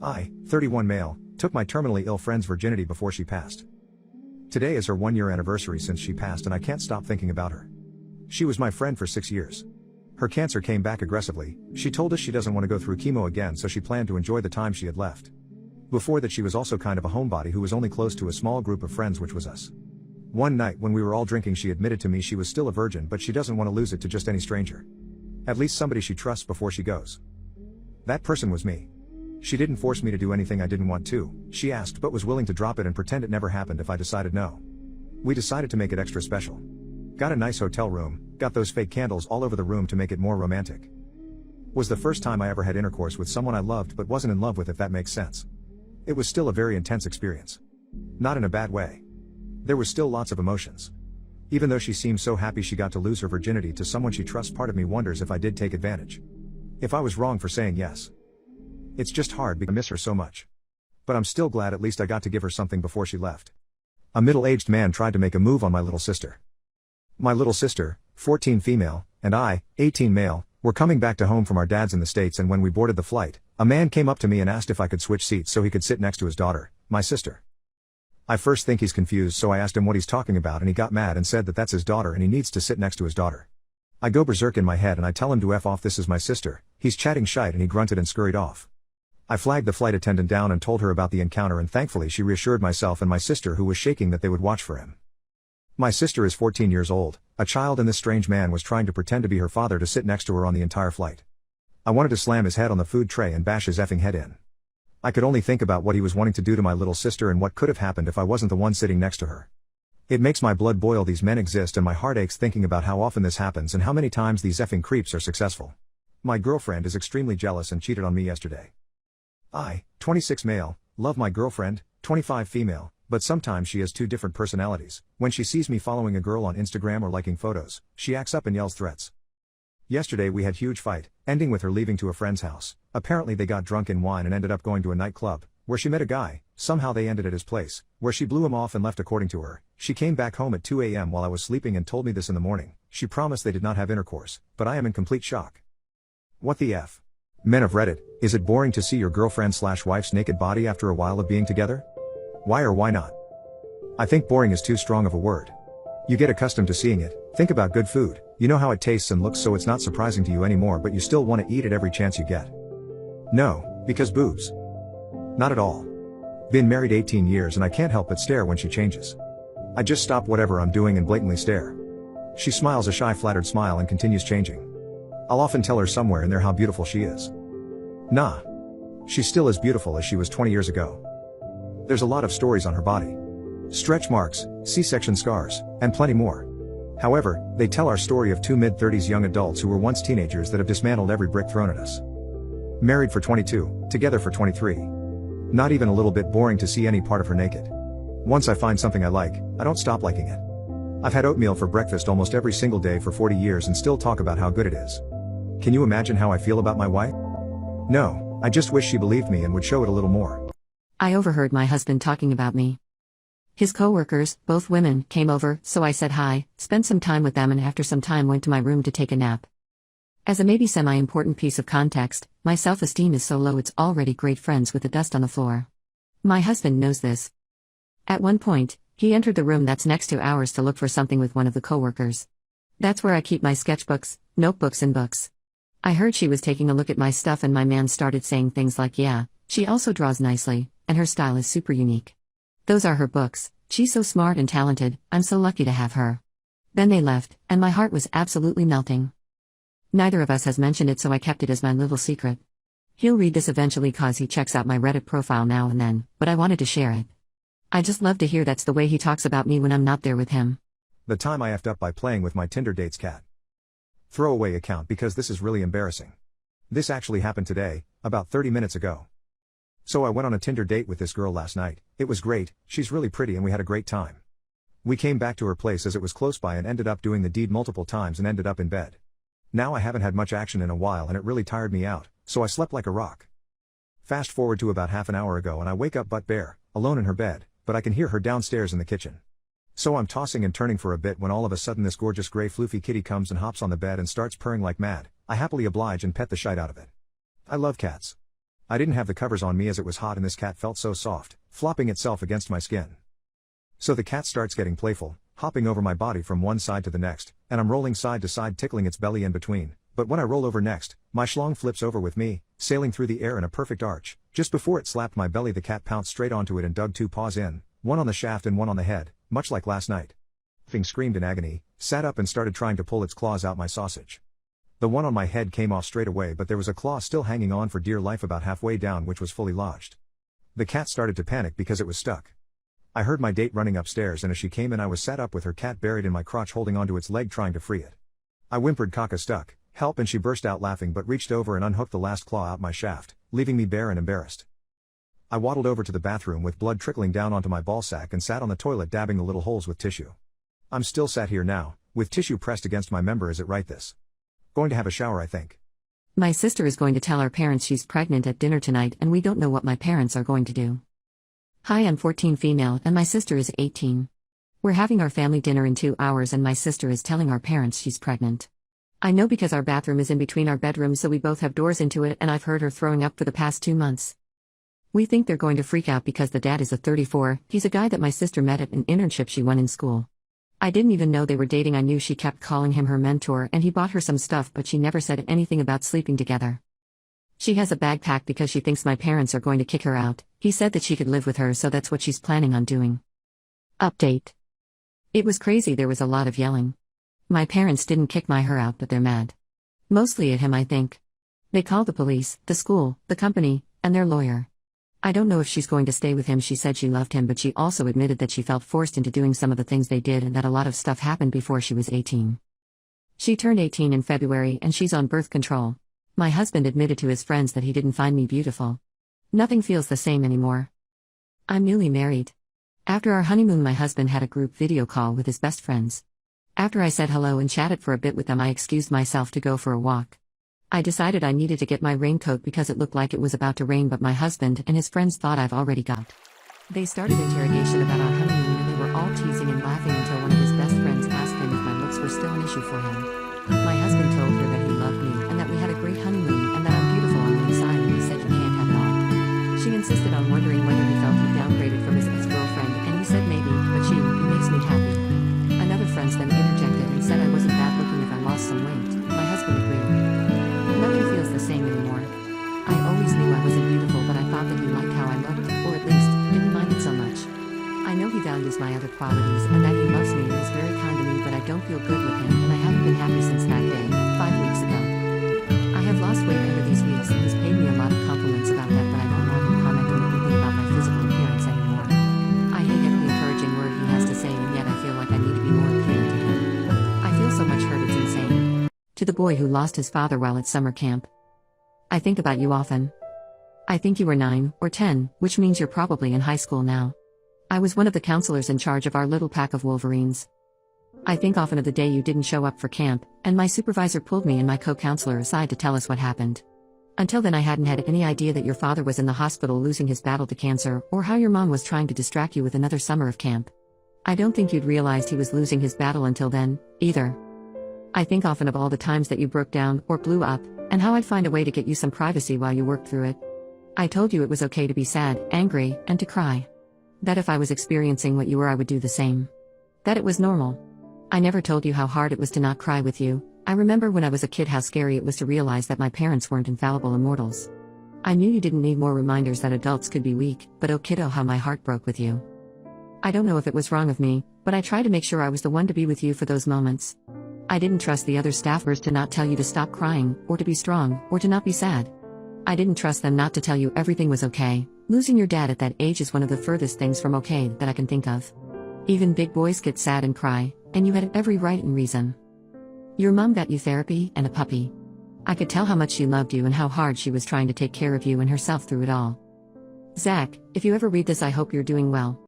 I, 31 male, took my terminally ill friend's virginity before she passed. Today is her 1-year anniversary since she passed and I can't stop thinking about her. She was my friend for 6 years. Her cancer came back aggressively. She told us she doesn't want to go through chemo again, so she planned to enjoy the time she had left. Before that, she was also kind of a homebody who was only close to a small group of friends, which was us. One night when we were all drinking, she admitted to me she was still a virgin, but she doesn't want to lose it to just any stranger. At least somebody she trusts before she goes. That person was me. She didn't force me to do anything I didn't want to. She asked but was willing to drop it and pretend it never happened if I decided no. We decided to make it extra special. Got a nice hotel room, got those fake candles all over the room to make it more romantic. Was the first time I ever had intercourse with someone I loved but wasn't in love with, if that makes sense. It was still a very intense experience. Not in a bad way. There was still lots of emotions. Even though she seemed so happy she got to lose her virginity to someone she trusts, part of me wonders if I did take advantage. If I was wrong for saying yes. It's just hard because I miss her so much. But I'm still glad at least I got to give her something before she left. A middle-aged man tried to make a move on my little sister. My little sister, 14 female, and I, 18 male, were coming back to home from our dads in the States, and when we boarded the flight, a man came up to me and asked if I could switch seats so he could sit next to his daughter, my sister. I first think he's confused, so I asked him what he's talking about, and he got mad and said that that's his daughter and he needs to sit next to his daughter. I go berserk in my head and I tell him to F off, this is my sister. He's chatting shite and he grunted and scurried off. I flagged the flight attendant down and told her about the encounter, and thankfully she reassured myself and my sister, who was shaking, that they would watch for him. My sister is 14 years old, a child, and this strange man was trying to pretend to be her father to sit next to her on the entire flight. I wanted to slam his head on the food tray and bash his effing head in. I could only think about what he was wanting to do to my little sister and what could have happened if I wasn't the one sitting next to her. It makes my blood boil. These men exist and my heart aches thinking about how often this happens and how many times these effing creeps are successful. My girlfriend is extremely jealous and cheated on me yesterday. I, 26 male, love my girlfriend, 25 female, but sometimes she has two different personalities. When she sees me following a girl on Instagram or liking photos, she acts up and yells threats. Yesterday we had huge fight, ending with her leaving to a friend's house. Apparently they got drunk in wine and ended up going to a nightclub, where she met a guy. Somehow they ended at his place, where she blew him off and left. According to her, she came back home at 2 a.m. while I was sleeping and told me this in the morning. She promised they did not have intercourse, but I am in complete shock. What the F? Men of Reddit, is it boring to see your girlfriend/wife's naked body after a while of being together? Why or why not? I think boring is too strong of a word. You get accustomed to seeing it. Think about good food. You know how it tastes and looks, so it's not surprising to you anymore, but you still want to eat it every chance you get. No, because boobs. Not at all. Been married 18 years and I can't help but stare when she changes. I just stop whatever I'm doing and blatantly stare. She smiles a shy, flattered smile and continues changing. I'll often tell her somewhere in there how beautiful she is. Nah. She's still as beautiful as she was 20 years ago. There's a lot of stories on her body. Stretch marks, C-section scars, and plenty more. However, they tell our story of two mid-30s young adults who were once teenagers that have dismantled every brick thrown at us. Married for 22, together for 23. Not even a little bit boring to see any part of her naked. Once I find something I like, I don't stop liking it. I've had oatmeal for breakfast almost every single day for 40 years and still talk about how good it is. Can you imagine how I feel about my wife? No, I just wish she believed me and would show it a little more. I overheard my husband talking about me. His co-workers, both women, came over, so I said hi, spent some time with them, and after some time went to my room to take a nap. As a maybe semi-important piece of context, my self-esteem is so low it's already great friends with the dust on the floor. My husband knows this. At one point, he entered the room that's next to ours to look for something with one of the co-workers. That's where I keep my sketchbooks, notebooks and books. I heard she was taking a look at my stuff and my man started saying things like, yeah, she also draws nicely, and her style is super unique. Those are her books, she's so smart and talented, I'm so lucky to have her. Then they left, and my heart was absolutely melting. Neither of us has mentioned it, so I kept it as my little secret. He'll read this eventually cause he checks out my Reddit profile now and then, but I wanted to share it. I just love to hear that's the way he talks about me when I'm not there with him. The time I effed up by playing with my Tinder date's cat. Throwaway account because this is really embarrassing. This actually happened today, about 30 minutes ago. So I went on a Tinder date with this girl last night. It was great, she's really pretty and we had a great time. We came back to her place as it was close by and ended up doing the deed multiple times and ended up in bed. Now I haven't had much action in a while and it really tired me out, so I slept like a rock. Fast forward to about half an hour ago and I wake up butt bare, alone in her bed, but I can hear her downstairs in the kitchen. So I'm tossing and turning for a bit when all of a sudden this gorgeous gray floofy kitty comes and hops on the bed and starts purring like mad. I happily oblige and pet the shite out of it. I love cats. I didn't have the covers on me as it was hot and this cat felt so soft, flopping itself against my skin. So the cat starts getting playful, hopping over my body from one side to the next, and I'm rolling side to side tickling its belly in between, but when I roll over next, my schlong flips over with me, sailing through the air in a perfect arch. Just before it slapped my belly the cat pounced straight onto it and dug 2 paws in, one on the shaft and one on the head, much like last night. Thing screamed in agony, sat up and started trying to pull its claws out my sausage. The one on my head came off straight away but there was a claw still hanging on for dear life about halfway down which was fully lodged. The cat started to panic because it was stuck. I heard my date running upstairs and as she came in I was sat up with her cat buried in my crotch holding onto its leg trying to free it. I whimpered "Caca stuck, help," and she burst out laughing but reached over and unhooked the last claw out my shaft, leaving me bare and embarrassed. I waddled over to the bathroom with blood trickling down onto my ballsack and sat on the toilet dabbing the little holes with tissue. I'm still sat here now, with tissue pressed against my member as it write this. Going to have a shower I think. My sister is going to tell our parents she's pregnant at dinner tonight and we don't know what my parents are going to do. Hi, I'm 14 female and my sister is 18. We're having our family dinner in 2 hours and my sister is telling our parents she's pregnant. I know because our bathroom is in between our bedrooms so we both have doors into it and I've heard her throwing up for the past 2 months. We think they're going to freak out because the dad is a 34, he's a guy that my sister met at an internship she won in school. I didn't even know they were dating. I knew she kept calling him her mentor and he bought her some stuff but she never said anything about sleeping together. She has a bag packed because she thinks my parents are going to kick her out. He said that she could live with her so that's what she's planning on doing. Update. It was crazy, there was a lot of yelling. My parents didn't kick her out but they're mad. Mostly at him I think. They called the police, the school, the company, and their lawyer. I don't know if she's going to stay with him. She said she loved him but she also admitted that she felt forced into doing some of the things they did and that a lot of stuff happened before she was 18. She turned 18 in February and she's on birth control. My husband admitted to his friends that he didn't find me beautiful. Nothing feels the same anymore. I'm newly married. After our honeymoon my husband had a group video call with his best friends. After I said hello and chatted for a bit with them I excused myself to go for a walk. I decided I needed to get my raincoat because it looked like it was about to rain but my husband and his friends thought I've already got. They started interrogation about our honeymoon and they were all teasing and laughing until one of his best friends asked him if my looks were still an issue for him. My husband told her that he loved me and that we had a great honeymoon and that I'm beautiful on the inside and he said you can't have it all. She insisted on wondering whether he felt he downgraded from his ex-girlfriend and he said maybe, but he makes me happy. Another friend then interjected and said I wasn't bad looking if I lost some weight. My husband agreed. Nothing feels the same anymore. I always knew I wasn't beautiful but I thought that he liked how I looked, or at least, didn't mind it so much. I know he values my other qualities and that he loves me and is very kind to me but I don't feel good with him and I haven't been happy since that day, 5 weeks ago. I have lost weight over these weeks and he's paid me a lot of compliments about that but I don't want him commenting anything about my physical appearance anymore. I hate every encouraging word he has to say and yet I feel like I need to be more appealing to him. I feel so much hurt it's insane. To the boy who lost his father while at summer camp. I think about you often. I think you were 9 or 10, which means you're probably in high school now. I was one of the counselors in charge of our little pack of Wolverines. I think often of the day you didn't show up for camp, and my supervisor pulled me and my co-counselor aside to tell us what happened. Until then I hadn't had any idea that your father was in the hospital losing his battle to cancer, or how your mom was trying to distract you with another summer of camp. I don't think you'd realized he was losing his battle until then, either. I think often of all the times that you broke down or blew up, and how I'd find a way to get you some privacy while you worked through it. I told you it was okay to be sad, angry, and to cry. That if I was experiencing what you were I would do the same. That it was normal. I never told you how hard it was to not cry with you. I remember when I was a kid how scary it was to realize that my parents weren't infallible immortals. I knew you didn't need more reminders that adults could be weak, but oh kiddo how my heart broke with you. I don't know if it was wrong of me, but I tried to make sure I was the one to be with you for those moments. I didn't trust the other staffers to not tell you to stop crying, or to be strong, or to not be sad. I didn't trust them not to tell you everything was okay. Losing your dad at that age is one of the furthest things from okay that I can think of. Even big boys get sad and cry, and you had every right and reason. Your mom got you therapy and a puppy. I could tell how much she loved you and how hard she was trying to take care of you and herself through it all. Zach, if you ever read this I hope you're doing well.